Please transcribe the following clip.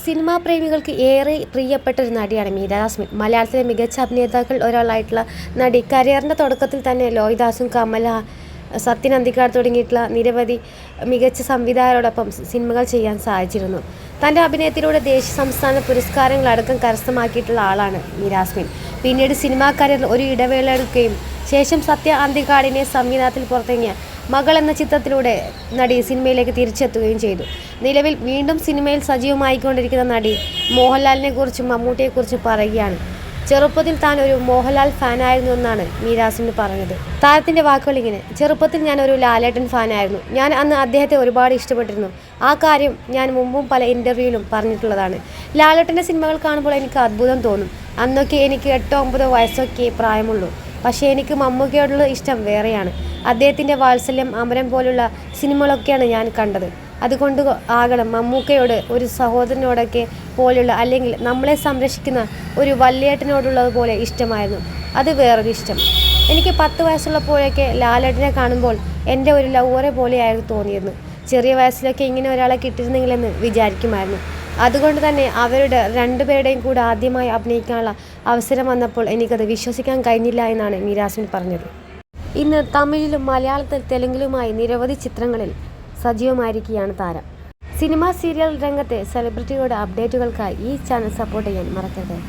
Cinema പ്രേമികൾക്ക് ഏറെ പ്രിയപ്പെട്ട ഒരു നടിയാണ് മീര ജാസ്മിൻ. മലയാളത്തിലെ മികച്ച അഭിനേതാക്കൾ ഒരാളായിട്ടുള്ള നടി. കരിയറിൻ്റെ തുടക്കത്തിൽ തന്നെ ലോഹിദാസും കമല, സത്യൻ അന്തിക്കാട് തുടങ്ങിയിട്ടുള്ള നിരവധി മികച്ച സംവിധായകരോടൊപ്പം സിനിമകൾ ചെയ്യാൻ സാധിച്ചിരുന്നു. തൻ്റെ അഭിനയത്തിലൂടെ ദേശീയ സംസ്ഥാന പുരസ്കാരങ്ങളടക്കം കരസ്ഥമാക്കിയിട്ടുള്ള ആളാണ് മീര ജാസ്മിൻ. പിന്നീട് സിനിമാ കരിയറിൽ ഒരു ഇടവേള എടുക്കുകയും ശേഷം സത്യ അന്തിക്കാടിനെ സംവിധാനത്തിൽ പുറത്തിറങ്ങിയ മകൾ എന്ന ചിത്രത്തിലൂടെ നടി സിനിമയിലേക്ക് തിരിച്ചെത്തുകയും ചെയ്തു. നിലവിൽ വീണ്ടും സിനിമയിൽ സജീവമായിക്കൊണ്ടിരിക്കുന്ന നടി മോഹൻലാലിനെ കുറിച്ചും മമ്മൂട്ടിയെക്കുറിച്ചും പറയുകയാണ്. ചെറുപ്പത്തിൽ താൻ ഒരു മോഹൻലാൽ ഫാനായിരുന്നു എന്നാണ് മീര ജാസ്മിൻ പറഞ്ഞത്. താരത്തിൻ്റെ വാക്കുകൾ ഇങ്ങനെ: ചെറുപ്പത്തിൽ ഞാൻ ഒരു ലാലേട്ടൻ ഫാനായിരുന്നു. ഞാൻ അന്ന് അദ്ദേഹത്തെ ഒരുപാട് ഇഷ്ടപ്പെട്ടിരുന്നു. ആ കാര്യം ഞാൻ മുമ്പും പല ഇൻ്റർവ്യൂവിലും പറഞ്ഞിട്ടുള്ളതാണ്. ലാലേട്ടൻ്റെ സിനിമകൾ കാണുമ്പോൾ എനിക്ക് അത്ഭുതം തോന്നും. അന്നൊക്കെ എനിക്ക് 8-9 വയസ്സൊക്കെ പ്രായമുള്ളൂ. പക്ഷേ എനിക്ക് മമ്മൂക്കയോടുള്ള ഇഷ്ടം വേറെയാണ്. അദ്ദേഹത്തിൻ്റെ വാത്സല്യം, അമരം പോലുള്ള സിനിമകളൊക്കെയാണ് ഞാൻ കണ്ടത്. അതുകൊണ്ട് ആകണം മമ്മൂക്കയോട്, ഒരു സഹോദരനോടൊക്കെ പോലുള്ള, അല്ലെങ്കിൽ നമ്മളെ സംരക്ഷിക്കുന്ന ഒരു വല്യേട്ടനോടുള്ളത് പോലെ ഇഷ്ടമായിരുന്നു. അത് വേറൊരു ഇഷ്ടം. എനിക്ക് 10 വയസ്സുള്ളപ്പോഴൊക്കെ ലാലേട്ടനെ കാണുമ്പോൾ എൻ്റെ ഒരു ലവറെ പോലെയായിരുന്നു തോന്നിയിരുന്നു. ചെറിയ വയസ്സിലൊക്കെ ഇങ്ങനെ ഒരാളെ കിട്ടിയിരുന്നെങ്കിലെന്ന് വിചാരിക്കുമായിരുന്നു. അതുകൊണ്ട് തന്നെ അവരുടെ രണ്ടുപേരുടെയും കൂടെ ആദ്യമായി അഭിനയിക്കാനുള്ള അവസരം വന്നപ്പോൾ എനിക്കത് വിശ്വസിക്കാൻ കഴിഞ്ഞില്ല എന്നാണ് മീര ജാസ്മിൻ പറഞ്ഞത്. ഇന്ന് തമിഴിലും മലയാളത്തിൽ തെലുങ്കിലുമായി നിരവധി ചിത്രങ്ങളിൽ സജീവമായിരിക്കുകയാണ് താരം. സിനിമ സീരിയൽ രംഗത്തെ സെലിബ്രിറ്റികളുടെ അപ്ഡേറ്റുകൾക്കായി ഈ ചാനൽ സപ്പോർട്ട് ചെയ്യാൻ മറക്കരുത്.